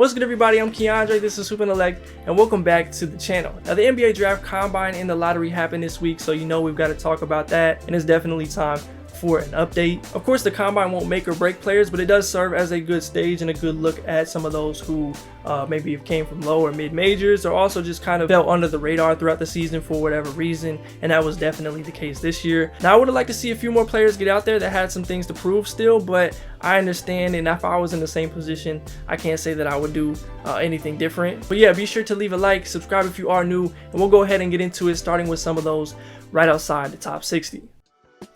What's good, everybody? I'm Keandre, this is HoopIntellect, and welcome back to the channel. Now, the NBA Draft Combine and the lottery happened this week, so you know we've got to talk about that, and it's definitely time for an update. Of course, the Combine won't make or break players, but it does serve as a good stage and a good look at some of those who maybe came from low or mid majors, or also just kind of fell under the radar throughout the season for whatever reason, and that was definitely the case this year. Now, I would have liked to see a few more players get out there that had some things to prove still, but I understand, and if I was in the same position, I can't say that I would do anything different. But yeah, be sure to leave a like, subscribe if you are new, and we'll go ahead and get into it, starting with some of those right outside the top 60.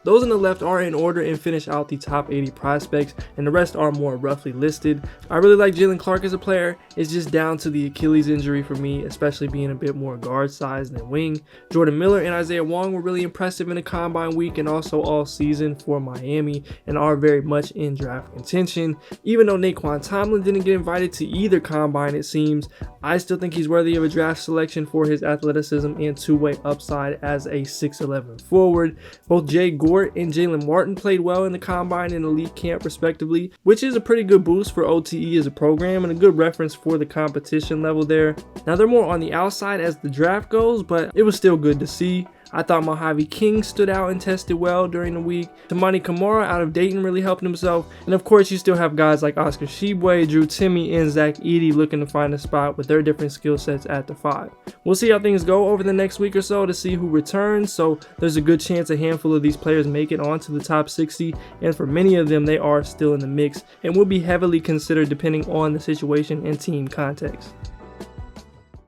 Those on the left are in order and finish out the top 80 prospects, and the rest are more roughly listed. I really like Jalen Clark as a player. It's just down to the Achilles injury for me, especially being a bit more guard size than wing. Jordan Miller and Isaiah Wong were really impressive in the Combine week and also all season for Miami, and are very much in draft contention. Even though Naquan Tomlin didn't get invited to either Combine, it seems, I still think he's worthy of a draft selection for his athleticism and two-way upside as a 6'11 forward. Both Jay Gort and Jalen Martin played well in the Combine and elite camp respectively, which is a pretty good boost for OTE as a program and a good reference for the competition level there. Now, they're more on the outside as the draft goes, but it was still good to see. I thought Mojave King stood out and tested well during the week. Tamani Kamara out of Dayton really helped himself. And of course, you still have guys like Oscar Tshiebwe, Drew Timme, and Zach Edey looking to find a spot with their different skill sets at the 5. We'll see how things go over the next week or so to see who returns, so there's a good chance a handful of these players make it onto the top 60, and for many of them, they are still in the mix and will be heavily considered depending on the situation and team context.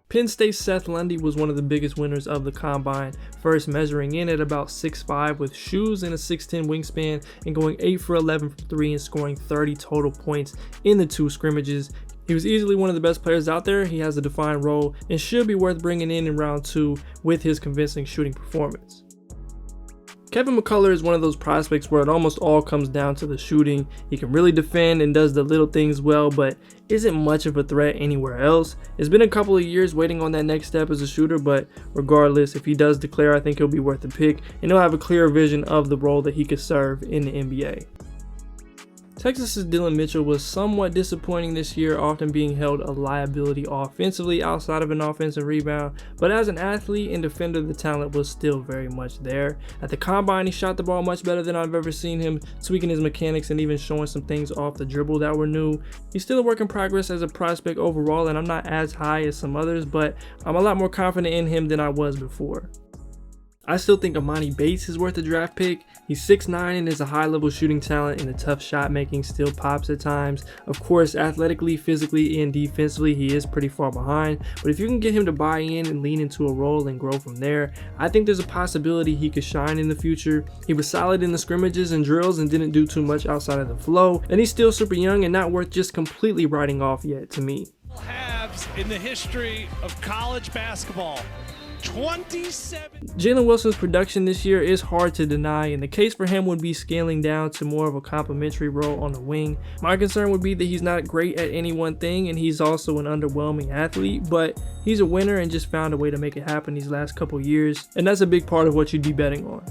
Penn State's Seth Lundy was one of the biggest winners of the Combine, first measuring in at about 6'5" with shoes and a 6'10" wingspan, and going 8 for 11 from 3 and scoring 30 total points in the 2 scrimmages. He was easily one of the best players out there. He has a defined role and should be worth bringing in round 2 with his convincing shooting performance. Kevin McCullough is one of those prospects where it almost all comes down to the shooting. He can really defend and does the little things well, but isn't much of a threat anywhere else. It's been a couple of years waiting on that next step as a shooter, but regardless, if he does declare, I think he'll be worth the pick, and he'll have a clear vision of the role that he could serve in the NBA. Texas's Dylan Mitchell was somewhat disappointing this year, often being held a liability offensively outside of an offensive rebound, but as an athlete and defender, the talent was still very much there. At the Combine, he shot the ball much better than I've ever seen him, tweaking his mechanics and even showing some things off the dribble that were new. He's still a work in progress as a prospect overall, and I'm not as high as some others, but I'm a lot more confident in him than I was before. I still think Amani Bates is worth a draft pick. He's 6'9" and is a high-level shooting talent, and the tough shot making still pops at times. Of course, athletically, physically, and defensively, he is pretty far behind, but if you can get him to buy in and lean into a role and grow from there, I think there's a possibility he could shine in the future. He was solid in the scrimmages and drills and didn't do too much outside of the flow, and he's still super young and not worth just completely writing off yet to me. Halves in the history of college basketball. 27. Jalen Wilson's production this year is hard to deny, and the case for him would be scaling down to more of a complementary role on the wing. My concern would be that he's not great at any one thing, and he's also an underwhelming athlete, but he's a winner and just found a way to make it happen these last couple years, and that's a big part of what you'd be betting on.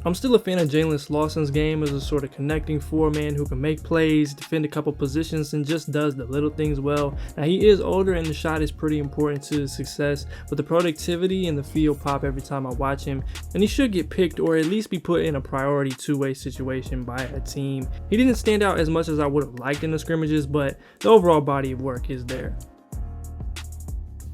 I'm still a fan of Jalen Slauson's game as a sort of connecting 4-man who can make plays, defend a couple positions, and just does the little things well. Now, he is older and the shot is pretty important to his success, but the productivity and the field pop every time I watch him, and he should get picked or at least be put in a priority two-way situation by a team. He didn't stand out as much as I would have liked in the scrimmages, but the overall body of work is there.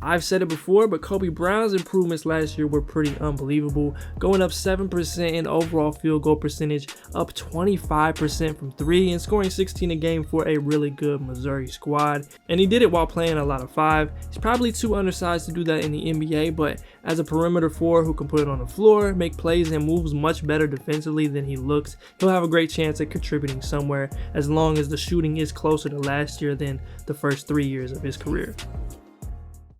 I've said it before, but Kobe Brown's improvements last year were pretty unbelievable, going up 7% in overall field goal percentage, up 25% from 3, and scoring 16 a game for a really good Missouri squad. And he did it while playing a lot of 5. He's probably too undersized to do that in the NBA, but as a perimeter 4 who can put it on the floor, make plays, and moves much better defensively than he looks, he'll have a great chance at contributing somewhere as long as the shooting is closer to last year than the first 3 years of his career.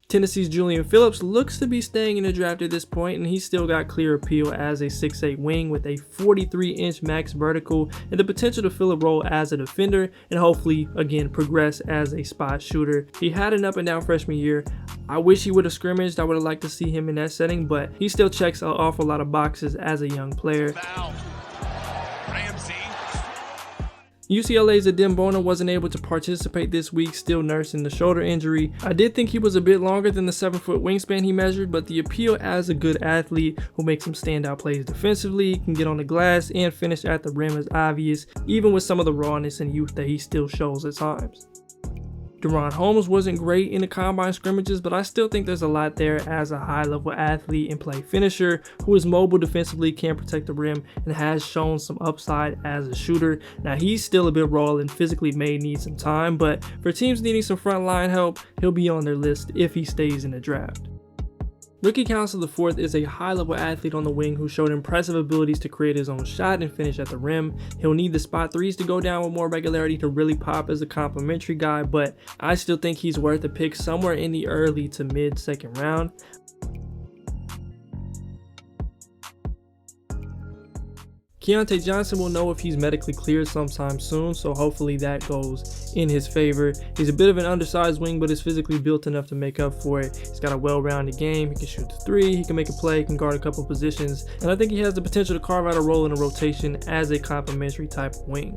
Tennessee's Julian Phillips looks to be staying in the draft at this point, and he's still got clear appeal as a 6'8 wing with a 43-inch max vertical and the potential to fill a role as a defender and hopefully, again, progress as a spot shooter. He had an up and down freshman year. I wish he would have scrimmaged. I would have liked to see him in that setting, but he still checks an awful lot of boxes as a young player. Foul. Ramsey. UCLA's Adembona wasn't able to participate this week, still nursing the shoulder injury. I did think he was a bit longer than the 7-foot wingspan he measured, but the appeal as a good athlete who makes some standout plays defensively, can get on the glass and finish at the rim is obvious, even with some of the rawness and youth that he still shows at times. Deron Holmes wasn't great in the combine scrimmages, but I still think there's a lot there as a high-level athlete and play finisher who is mobile defensively, can protect the rim, and has shown some upside as a shooter. Now, he's still a bit raw and physically may need some time, but for teams needing some frontline help, he'll be on their list if he stays in the draft. Rookie Council IV is a high-level athlete on the wing who showed impressive abilities to create his own shot and finish at the rim. He'll need the spot threes to go down with more regularity to really pop as a complimentary guy, but I still think he's worth a pick somewhere in the early to mid-second round. Keontae Johnson will know if he's medically cleared sometime soon, so hopefully that goes in his favor. He's a bit of an undersized wing, but is physically built enough to make up for it. He's got a well-rounded game. He can shoot the three, he can make a play, he can guard a couple positions, and I think he has the potential to carve out a role in a rotation as a complementary type of wing.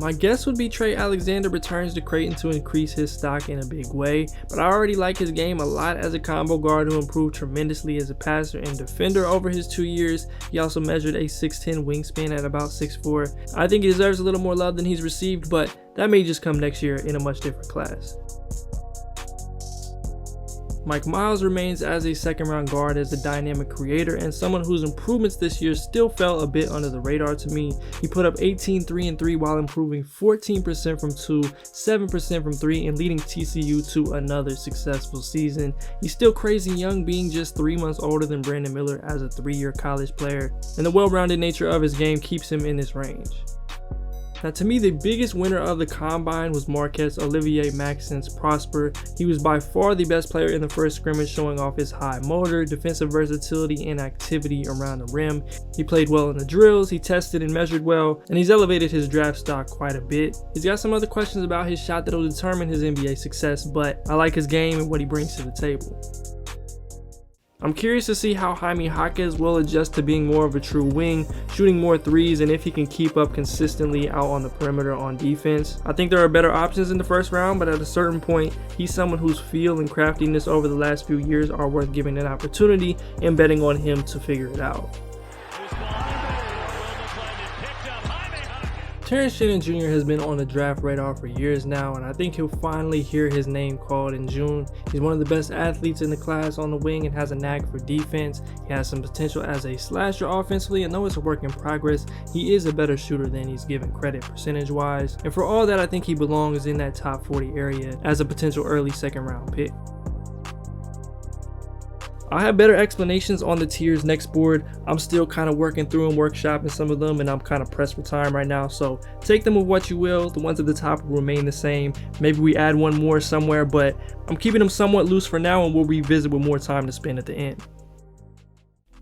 My guess would be Trey Alexander returns to Creighton to increase his stock in a big way, but I already like his game a lot as a combo guard who improved tremendously as a passer and defender over his 2 years. He also measured a 6'10 wingspan at about 6'4". I think he deserves a little more love than he's received, but that may just come next year in a much different class. Mike Miles remains as a second-round guard as a dynamic creator and someone whose improvements this year still fell a bit under the radar to me. He put up 18 3-and-3 while improving 14% from 2, 7% from 3, and leading TCU to another successful season. He's still crazy young, being just 3 months older than Brandon Miller as a 3-year college player, and the well-rounded nature of his game keeps him in this range. Now, to me, the biggest winner of the combine was Marquez Olivier Maxence Prosper. He was by far the best player in the first scrimmage, showing off his high motor, defensive versatility, and activity around the rim. He played well in the drills, he tested and measured well, and he's elevated his draft stock quite a bit. He's got some other questions about his shot that'll determine his NBA success, but I like his game and what he brings to the table. I'm curious to see how Jaime Jaquez will adjust to being more of a true wing, shooting more threes, and if he can keep up consistently out on the perimeter on defense. I think there are better options in the first round, but at a certain point, he's someone whose feel and craftiness over the last few years are worth giving an opportunity and betting on him to figure it out. Terrence Shannon Jr. has been on the draft radar for years now, and I think he'll finally hear his name called in June. He's one of the best athletes in the class on the wing and has a knack for defense. He has some potential as a slasher offensively, and though it's a work in progress, he is a better shooter than he's given credit percentage-wise. And for all that, I think he belongs in that top 40 area as a potential early second-round pick. I have better explanations on the tiers next board. I'm still kind of working through and workshopping some of them, and I'm kind of pressed for time right now, so take them with what you will. The ones at the top will remain the same. Maybe we add one more somewhere, but I'm keeping them somewhat loose for now, and we'll revisit with more time to spend at the end.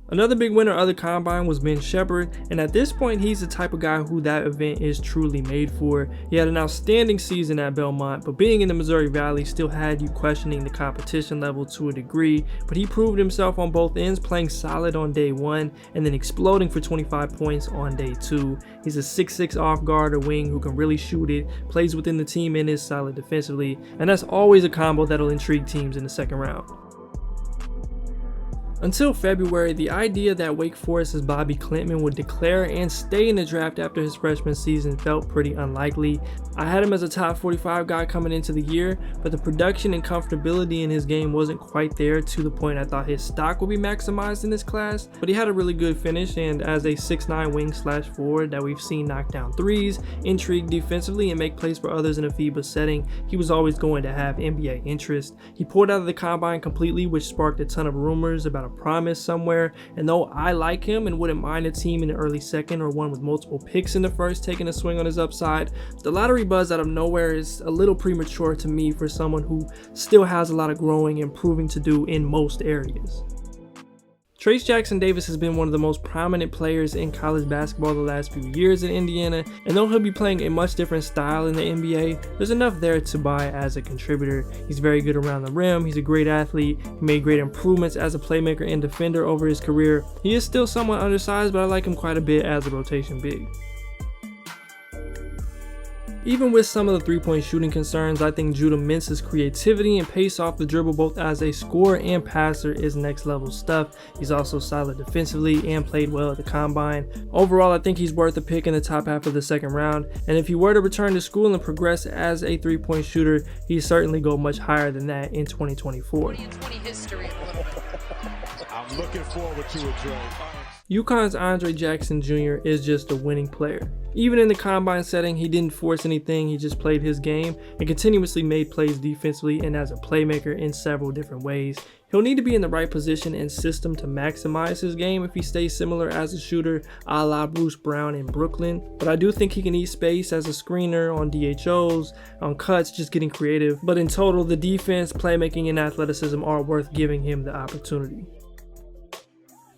Another big winner of the combine was Ben Shepherd, and at this point he's the type of guy who that event is truly made for. He had an outstanding season at Belmont, but being in the Missouri Valley still had you questioning the competition level to a degree, but he proved himself on both ends, playing solid on day 1 and then exploding for 25 points on day 2. He's a 6'6" off guard or wing who can really shoot it, plays within the team, and is solid defensively, and that's always a combo that'll intrigue teams in the second round. Until February, the idea that Wake Forest's Bobby Klintman would declare and stay in the draft after his freshman season felt pretty unlikely. I had him as a top 45 guy coming into the year, but the production and comfortability in his game wasn't quite there to the point I thought his stock would be maximized in this class, but he had a really good finish, and as a 6'9" wing/forward that we've seen knock down threes, intrigue defensively, and make plays for others in a FIBA setting, he was always going to have NBA interest. He pulled out of the combine completely, which sparked a ton of rumors about a promise somewhere, and though I like him and wouldn't mind a team in the early second or one with multiple picks in the first taking a swing on his upside, the lottery buzz out of nowhere is a little premature to me for someone who still has a lot of growing and proving to do in most areas. Trayce Jackson-Davis has been one of the most prominent players in college basketball the last few years in Indiana, and though he'll be playing a much different style in the NBA, there's enough there to buy as a contributor. He's very good around the rim, he's a great athlete, he made great improvements as a playmaker and defender over his career. He is still somewhat undersized, but I like him quite a bit as a rotation big. Even with some of the three-point shooting concerns, I think Judah Mintz's creativity and pace off the dribble both as a scorer and passer is next level stuff. He's also solid defensively and played well at the combine. Overall, I think he's worth a pick in the top half of the second round, and if he were to return to school and progress as a three-point shooter, he'd certainly go much higher than that in 2024. 2020 history a little bit. I'm looking forward to it, Joe. UConn's Andre Jackson Jr. is just a winning player. Even in the combine setting, he didn't force anything, he just played his game and continuously made plays defensively and as a playmaker in several different ways. He'll need to be in the right position and system to maximize his game if he stays similar as a shooter a la Bruce Brown in Brooklyn, but I do think he can eat space as a screener on DHOs, on cuts, just getting creative. But in total, the defense, playmaking, and athleticism are worth giving him the opportunity.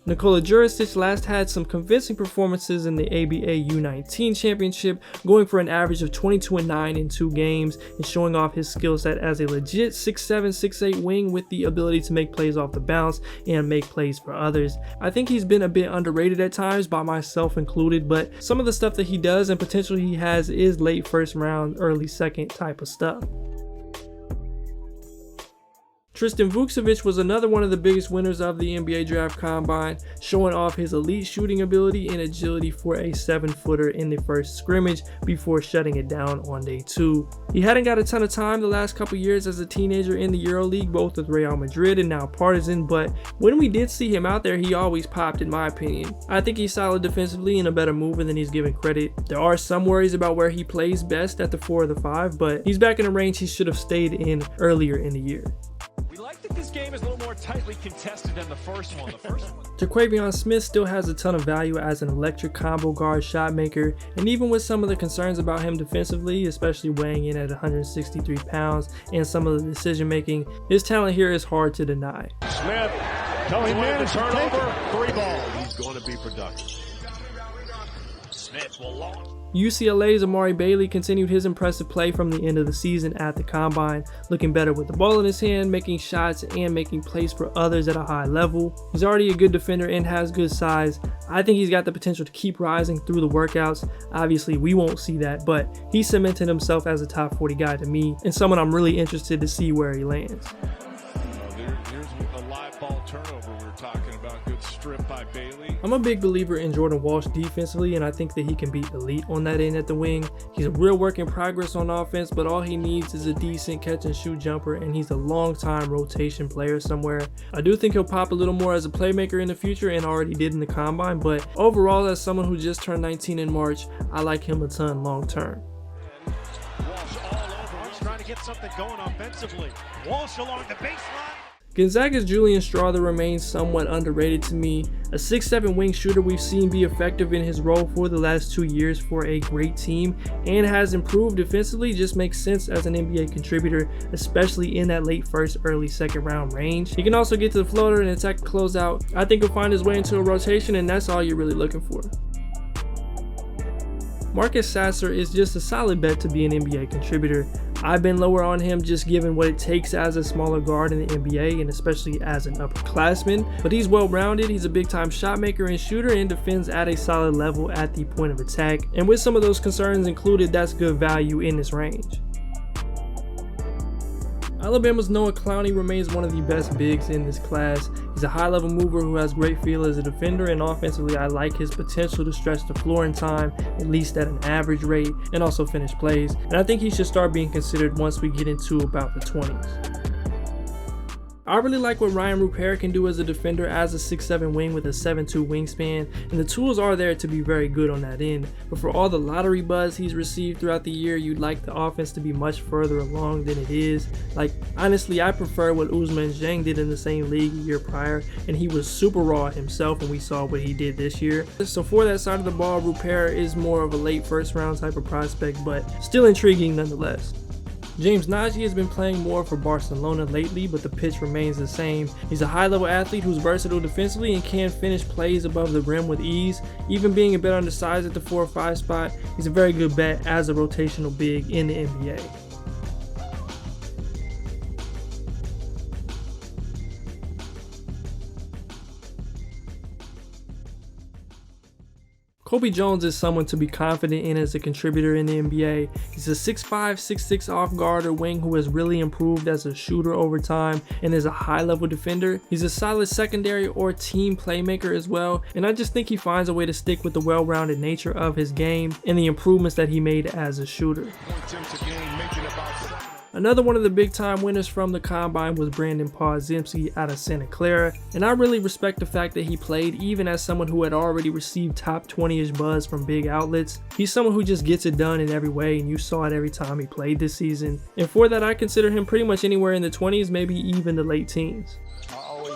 Nikola Jurisic last had some convincing performances in the ABA U19 championship, going for an average of 22-9 in 2 games and showing off his skill set as a legit 6'7", 6'8" wing with the ability to make plays off the bounce and make plays for others. I think he's been a bit underrated at times, by myself included, but some of the stuff that he does and potential he has is late first round, early second type of stuff. Tristan Vukcevic was another one of the biggest winners of the NBA Draft Combine, showing off his elite shooting ability and agility for a 7-footer in the first scrimmage before shutting it down on day 2. He hadn't got a ton of time the last couple years as a teenager in the EuroLeague, both with Real Madrid and now Partizan, but when we did see him out there, he always popped in my opinion. I think he's solid defensively and a better mover than he's given credit. There are some worries about where he plays best at the 4 or the 5, but he's back in a range he should have stayed in earlier in the year. I like that this game is a little more tightly contested than the first one. Jaquavion Smith still has a ton of value as an electric combo guard shot maker, and even with some of the concerns about him defensively, especially weighing in at 163 pounds and some of the decision making, his talent here is hard to deny. Smith, he managed to turnover, 3 ball. He's going to be productive. Smith will launch. UCLA's Amari Bailey continued his impressive play from the end of the season at the combine, looking better with the ball in his hand, making shots, and making plays for others at a high level. He's already a good defender and has good size. I think he's got the potential to keep rising through the workouts. Obviously, we won't see that, but he cemented himself as a top 40 guy to me, and someone I'm really interested to see where he lands. Here's a live ball turnover we were talking about. Good strip by Bailey. I'm a big believer in Jordan Walsh defensively, and I think that he can be elite on that end at the wing. He's a real work in progress on offense, but all he needs is a decent catch and shoot jumper, and he's a long time rotation player somewhere. I do think he'll pop a little more as a playmaker in the future and already did in the combine, but overall, as someone who just turned 19 in March, I like him a ton long term. Walsh all over. He's trying to get something going offensively. Walsh along the baseline. Gonzaga's Julian Strawther remains somewhat underrated to me. A 6'7" wing shooter we've seen be effective in his role for the last 2 years for a great team and has improved defensively, just makes sense as an NBA contributor, especially in that late first, early second round range. He can also get to the floater and attack the closeout. I think he'll find his way into a rotation, and that's all you're really looking for. Marcus Sasser is just a solid bet to be an NBA contributor. I've been lower on him just given what it takes as a smaller guard in the NBA and especially as an upperclassman, but he's well-rounded, he's a big-time shot maker and shooter and defends at a solid level at the point of attack, and with some of those concerns included, that's good value in this range. Alabama's Noah Clowney remains one of the best bigs in this class. He's a high-level mover who has great feel as a defender, and offensively I like his potential to stretch the floor in time, at least at an average rate, and also finish plays. And I think he should start being considered once we get into about the 20s. I really like what Ryan Rupert can do as a defender as a 6'7" wing with a 7'2" wingspan, and the tools are there to be very good on that end. But for all the lottery buzz he's received throughout the year, you'd like the offense to be much further along than it is. Like, honestly, I prefer what Ousmane Dieng did in the same league a year prior, and he was super raw himself when we saw what he did this year. So for that side of the ball, Rupert is more of a late first round type of prospect, but still intriguing nonetheless. James Nagy has been playing more for Barcelona lately, but the pitch remains the same. He's a high-level athlete who's versatile defensively and can finish plays above the rim with ease. Even being a bit undersized at the 4 or 5 spot, he's a very good bet as a rotational big in the NBA. Kobe Jones is someone to be confident in as a contributor in the NBA. He's a 6'5", 6'6" off guard or wing who has really improved as a shooter over time and is a high level defender. He's a solid secondary or team playmaker as well, and I just think he finds a way to stick with the well-rounded nature of his game and the improvements that he made as a shooter. Another one of the big time winners from the combine was Brandon Podziemski out of Santa Clara, and I really respect the fact that he played even as someone who had already received top 20-ish buzz from big outlets. He's someone who just gets it done in every way, and you saw it every time he played this season. And for that, I consider him pretty much anywhere in the 20s, maybe even the late teens.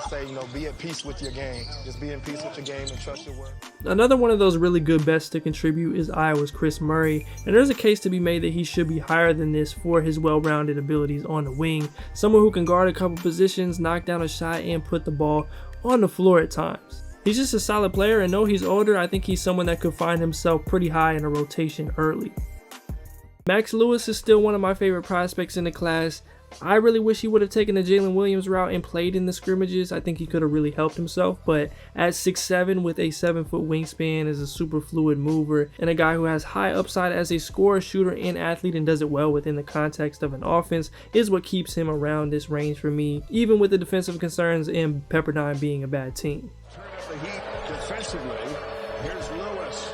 Say, be at peace with your game. Just be in peace with your game and trust your work. Another one of those really good bets to contribute is Iowa's Chris Murray, and there's a case to be made that he should be higher than this for his well-rounded abilities on the wing. Someone who can guard a couple positions, knock down a shot, and put the ball on the floor at times. He's just a solid player, and though he's older, I think he's someone that could find himself pretty high in a rotation early. Max Lewis is still one of my favorite prospects in the class. I really wish he would have taken the Jalen Williams route and played in the scrimmages. I think he could have really helped himself, but at 6'7" with a 7-foot wingspan, is a super fluid mover and a guy who has high upside as a scorer, shooter, and athlete, and does it well within the context of an offense, is what keeps him around this range for me, even with the defensive concerns and Pepperdine being a bad team. Turn up the heat defensively. Here's Lewis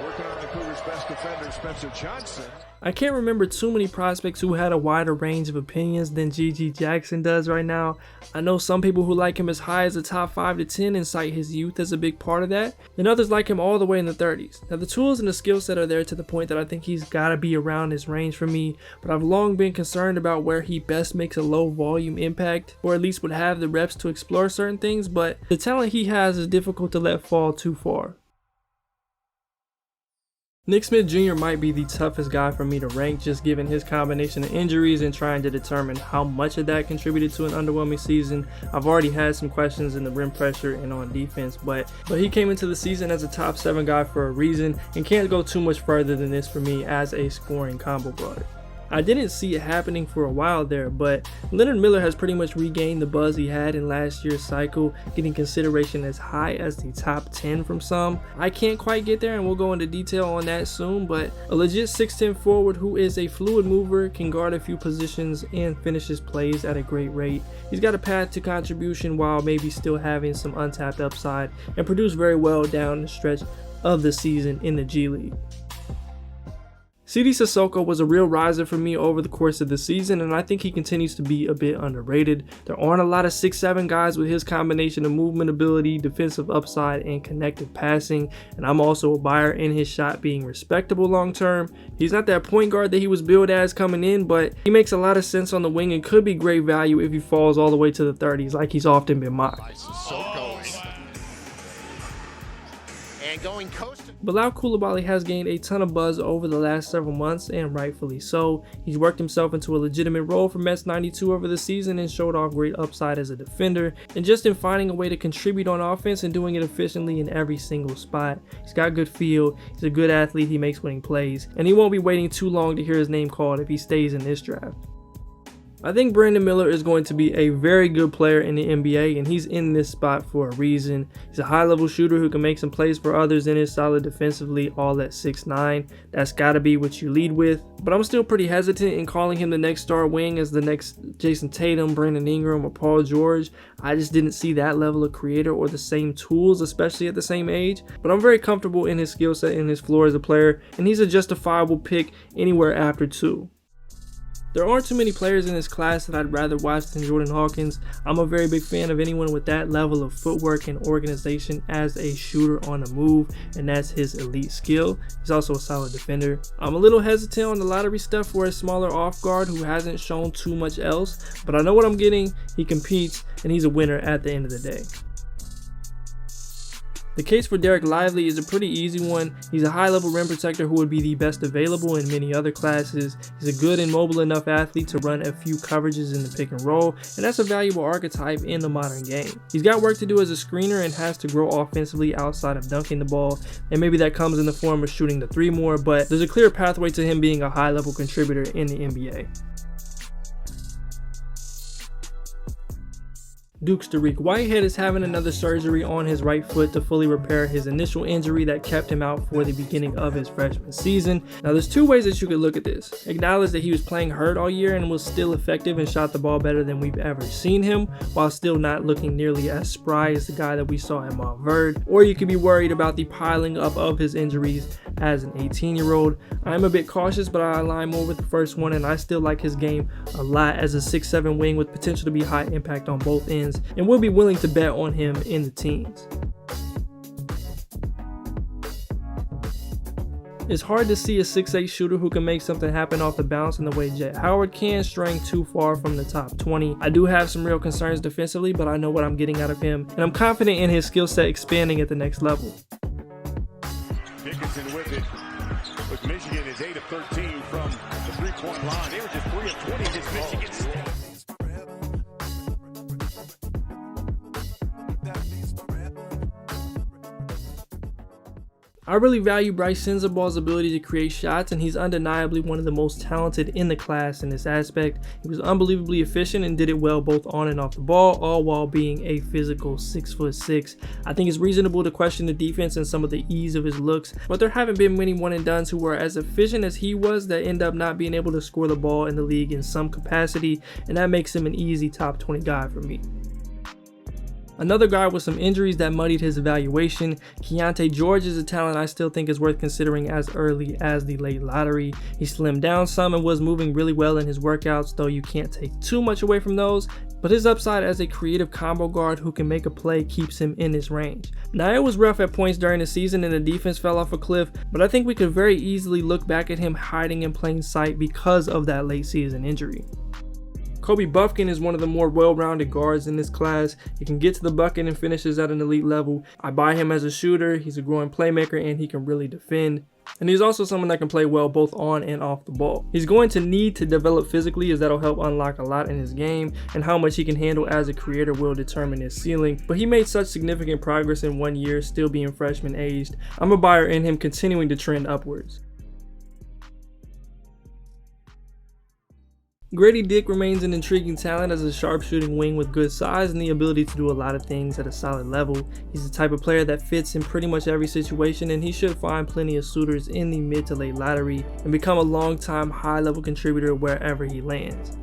working on the Cougars' best defender, Spencer Johnson. I can't remember too many prospects who had a wider range of opinions than G.G. Jackson does right now. I know some people who like him as high as a top 5 to 10 and cite his youth as a big part of that, and others like him all the way in the 30s. Now the tools and the skill set are there to the point that I think he's got to be around his range for me, but I've long been concerned about where he best makes a low volume impact, or at least would have the reps to explore certain things, but the talent he has is difficult to let fall too far. Nick Smith Jr. might be the toughest guy for me to rank, just given his combination of injuries and trying to determine how much of that contributed to an underwhelming season. I've already had some questions in the rim pressure and on defense, but he came into the season as a top 7 guy for a reason and can't go too much further than this for me as a scoring combo guard. I didn't see it happening for a while there, but Leonard Miller has pretty much regained the buzz he had in last year's cycle, getting consideration as high as the top 10 from some. I can't quite get there, and we'll go into detail on that soon, but a legit 6'10" forward who is a fluid mover, can guard a few positions, and finishes plays at a great rate. He's got a path to contribution while maybe still having some untapped upside, and produced very well down the stretch of the season in the G League. CD Sissoko was a real riser for me over the course of the season, and I think he continues to be a bit underrated. There aren't a lot of 6'7" guys with his combination of movement ability, defensive upside, and connected passing, and I'm also a buyer in his shot being respectable long term. He's not that point guard that he was billed as coming in, but he makes a lot of sense on the wing and could be great value if he falls all the way to the 30s like he's often been mocked. Bilal Coulibaly has gained a ton of buzz over the last several months, and rightfully so. He's worked himself into a legitimate role for Mets 92 over the season and showed off great upside as a defender, and just in finding a way to contribute on offense and doing it efficiently in every single spot. He's got good feel, he's a good athlete, he makes winning plays, and he won't be waiting too long to hear his name called if he stays in this draft. I think Brandon Miller is going to be a very good player in the NBA, and he's in this spot for a reason. He's a high-level shooter who can make some plays for others and is solid defensively, all at 6'9". That's got to be what you lead with. But I'm still pretty hesitant in calling him the next star wing as the next Jason Tatum, Brandon Ingram, or Paul George. I just didn't see that level of creator or the same tools, especially at the same age. But I'm very comfortable in his skill set and his floor as a player, and he's a justifiable pick anywhere after 2. There aren't too many players in this class that I'd rather watch than Jordan Hawkins. I'm a very big fan of anyone with that level of footwork and organization as a shooter on the move, and that's his elite skill. He's also a solid defender. I'm a little hesitant on the lottery stuff for a smaller off guard who hasn't shown too much else, but I know what I'm getting. He competes, and he's a winner at the end of the day. The case for Derek Lively is a pretty easy one. He's a high-level rim protector who would be the best available in many other classes. He's a good and mobile enough athlete to run a few coverages in the pick and roll, and that's a valuable archetype in the modern game. He's got work to do as a screener and has to grow offensively outside of dunking the ball, and maybe that comes in the form of shooting the 3 more, but there's a clear pathway to him being a high-level contributor in the NBA. Duke's Tariq Whitehead is having another surgery on his right foot to fully repair his initial injury that kept him out for the beginning of his freshman season. Now there's two ways that you could look at this. Acknowledge that he was playing hurt all year and was still effective and shot the ball better than we've ever seen him, while still not looking nearly as spry as the guy that we saw in Montverde. Or you could be worried about the piling up of his injuries as an 18-year-old. I'm a bit cautious, but I align more with the first one, and I still like his game a lot as a 6'7" wing with potential to be high impact on both ends, and will be willing to bet on him in the teens. It's hard to see a 6'8" shooter who can make something happen off the bounce in the way Jet Howard can straying too far from the top 20. I do have some real concerns defensively, but I know what I'm getting out of him, and I'm confident in his skill set expanding at the next level. Dickinson with it. But Michigan is 8 of 13 from the three-point line. They were just 3 of 20 against Michigan State. I really value Bryce Senzabaugh's ability to create shots, and he's undeniably one of the most talented in the class in this aspect. He was unbelievably efficient and did it well both on and off the ball, all while being a physical 6'6". I think it's reasonable to question the defense and some of the ease of his looks, but there haven't been many one and dones who were as efficient as he was that end up not being able to score the ball in the league in some capacity, and that makes him an easy top 20 guy for me. Another guy with some injuries that muddied his evaluation, Keontae George, is a talent I still think is worth considering as early as the late lottery. He slimmed down some and was moving really well in his workouts, though you can't take too much away from those, but his upside as a creative combo guard who can make a play keeps him in his range. Now it was rough at points during the season and the defense fell off a cliff, but I think we could very easily look back at him hiding in plain sight because of that late season injury. Kobe Bufkin is one of the more well-rounded guards in this class. He can get to the bucket and finishes at an elite level. I buy him as a shooter, he's a growing playmaker, and he can really defend. And he's also someone that can play well both on and off the ball. He's going to need to develop physically, as that'll help unlock a lot in his game, and how much he can handle as a creator will determine his ceiling. But he made such significant progress in 1 year, still being freshman aged. I'm a buyer in him continuing to trend upwards. Grady Dick remains an intriguing talent as a sharpshooting wing with good size and the ability to do a lot of things at a solid level. He's the type of player that fits in pretty much every situation, and he should find plenty of suitors in the mid to late lottery and become a long-time high-level contributor wherever he lands.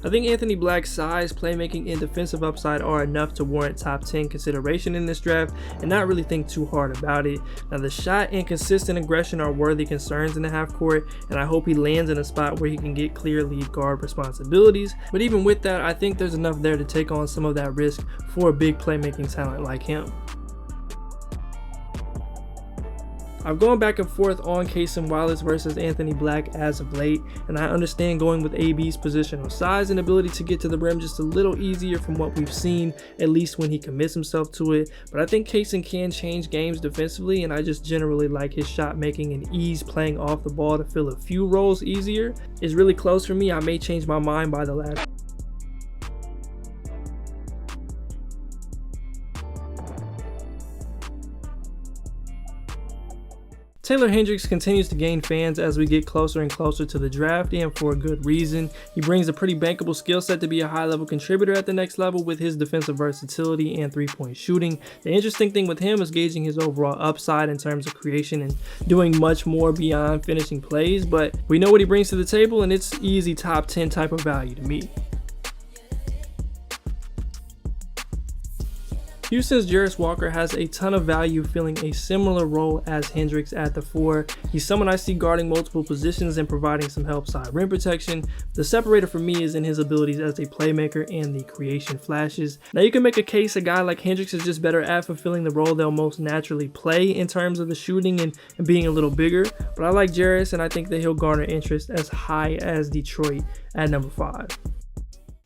I think Anthony Black's size, playmaking, and defensive upside are enough to warrant top 10 consideration in this draft and not really think too hard about it. Now the shot and consistent aggression are worthy concerns in the half court, and I hope he lands in a spot where he can get clear lead guard responsibilities, but even with that, I think there's enough there to take on some of that risk for a big playmaking talent like him. I've gone back and forth on Cason Wallace versus Anthony Black as of late, and I understand going with AB's positional size and ability to get to the rim just a little easier from what we've seen, at least when he commits himself to it, but I think Cason can change games defensively, and I just generally like his shot making and ease playing off the ball to fill a few roles easier. It's really close for me. I may change my mind by the last. Taylor Hendricks continues to gain fans as we get closer and closer to the draft, and for a good reason. He brings a pretty bankable skill set to be a high-level contributor at the next level with his defensive versatility and three-point shooting. The interesting thing with him is gauging his overall upside in terms of creation and doing much more beyond finishing plays, but we know what he brings to the table, and it's easy top 10 type of value to me. Houston's Jarris Walker has a ton of value, filling a similar role as Hendricks at the 4. He's someone I see guarding multiple positions and providing some help side rim protection. The separator for me is in his abilities as a playmaker and the creation flashes. Now you can make a case a guy like Hendricks is just better at fulfilling the role they'll most naturally play in terms of the shooting and being a little bigger, but I like Jarris, and I think that he'll garner interest as high as Detroit at number 5.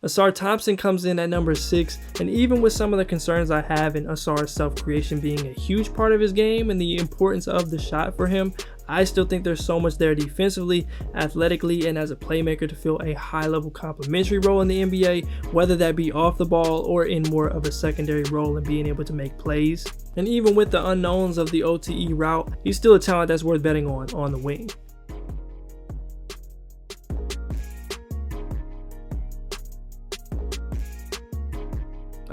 Asar Thompson comes in at number 6, and even with some of the concerns I have in Asar's self-creation being a huge part of his game and the importance of the shot for him, I still think there's so much there defensively, athletically, and as a playmaker to fill a high-level complementary role in the NBA, whether that be off the ball or in more of a secondary role and being able to make plays. And even with the unknowns of the OTE route, he's still a talent that's worth betting on the wing.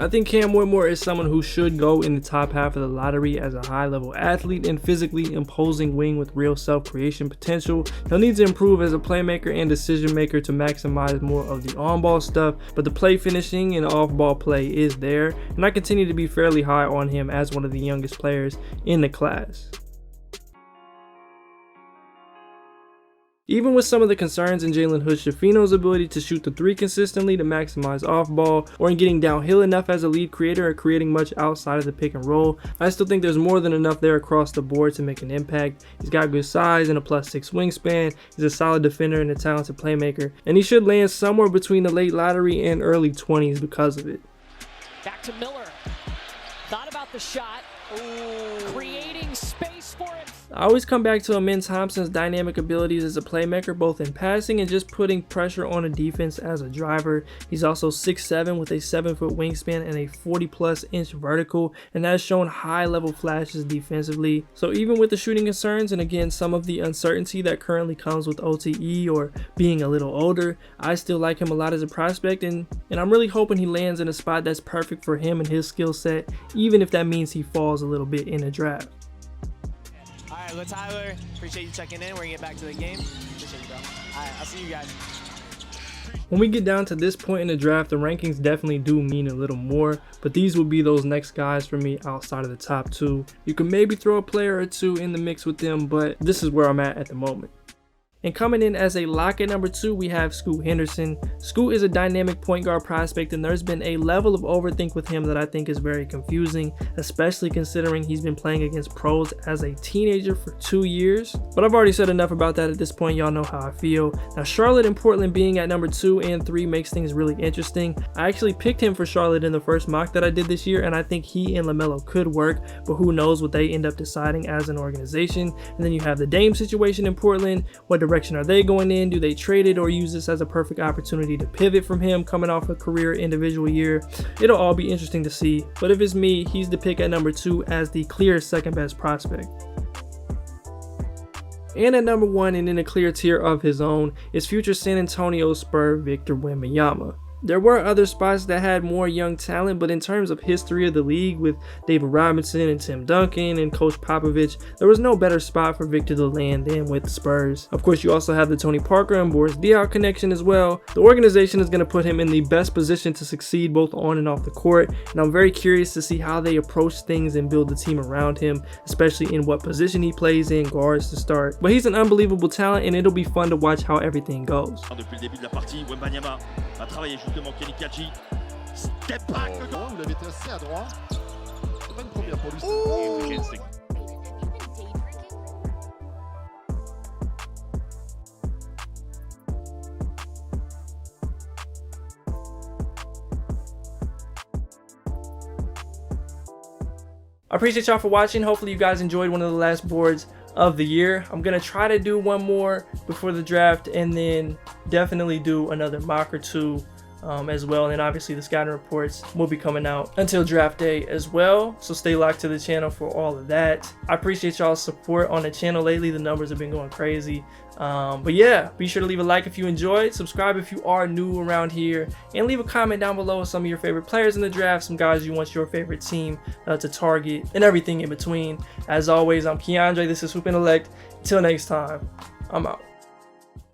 I think Cam Whitmore is someone who should go in the top half of the lottery as a high-level athlete and physically imposing wing with real self-creation potential. He'll need to improve as a playmaker and decision maker to maximize more of the on-ball stuff, but the play finishing and off-ball play is there, and I continue to be fairly high on him as one of the youngest players in the class. Even with some of the concerns in Jalen Hood-Schifino's ability to shoot the three consistently to maximize off ball, or in getting downhill enough as a lead creator or creating much outside of the pick and roll, I still think there's more than enough there across the board to make an impact. He's got good size and a +6 wingspan, he's a solid defender and a talented playmaker, and he should land somewhere between the late lottery and early 20s because of it. Back to Miller. Thought about the shot. Ooh. Creating space for it. I always come back to Amin Thompson's dynamic abilities as a playmaker, both in passing and just putting pressure on a defense as a driver. He's also 6'7" with a 7-foot wingspan and a 40+ inch vertical, and has shown high level flashes defensively. So even with the shooting concerns and again some of the uncertainty that currently comes with OTE or being a little older, I still like him a lot as a prospect, and I'm really hoping he lands in a spot that's perfect for him and his skill set, even if that means he falls a little bit in the draft. All right, well, Tyler, appreciate you checking in. We're going to get back to the game. Appreciate you, bro. All right, I'll see you guys. When we get down to this point in the draft, the rankings definitely do mean a little more, but these will be those next guys for me outside of the top two. You can maybe throw a player or two in the mix with them, but this is where I'm at the moment. And coming in as a lock at number 2, we have Scoot Henderson. Scoot is a dynamic point guard prospect, and there's been a level of overthink with him that I think is very confusing, especially considering he's been playing against pros as a teenager for 2 years. But I've already said enough about that at this point. Y'all know how I feel. Now, Charlotte and Portland being at number 2 and 3 makes things really interesting. I actually picked him for Charlotte in the first mock that I did this year, and I think he and LaMelo could work, but who knows what they end up deciding as an organization. And then you have the Dame situation in Portland. What direction are they going in? Do they trade it or use this as a perfect opportunity to pivot from him coming off a career individual year? It'll all be interesting to see, but if it's me, he's the pick at number 2 as the clear second best prospect. And at number 1, and in a clear tier of his own, is future San Antonio Spur Victor Wembanyama. There were other spots that had more young talent, but in terms of history of the league with David Robinson and Tim Duncan and Coach Popovich, there was no better spot for Victor to land than with the Spurs. Of course, you also have the Tony Parker and Boris Diaw connection as well. The organization is going to put him in the best position to succeed both on and off the court, and I'm very curious to see how they approach things and build the team around him, especially in what position he plays in, guards to start. But he's an unbelievable talent, and it'll be fun to watch how everything goes. Depuis le début de la partie, Wembanyama a travaillé justement Kenny Kaji. Step back. Il avait été assez adroit. C'est pas une première pour lui. I appreciate y'all for watching. Hopefully you guys enjoyed one of the last boards of the year. I'm gonna try to do one more before the draft, and then definitely do another mock or two as well. And then obviously the scouting reports will be coming out until draft day as well, so stay locked to the channel for all of that. I appreciate y'all's support on the channel lately. The numbers have been going crazy, but yeah, be sure to leave a like if you enjoyed, subscribe if you are new around here, and leave a comment down below with some of your favorite players in the draft, some guys you want your favorite team to target, and everything in between. As always, I'm Keandre, this is HoopIntellect. Until next time, I'm out.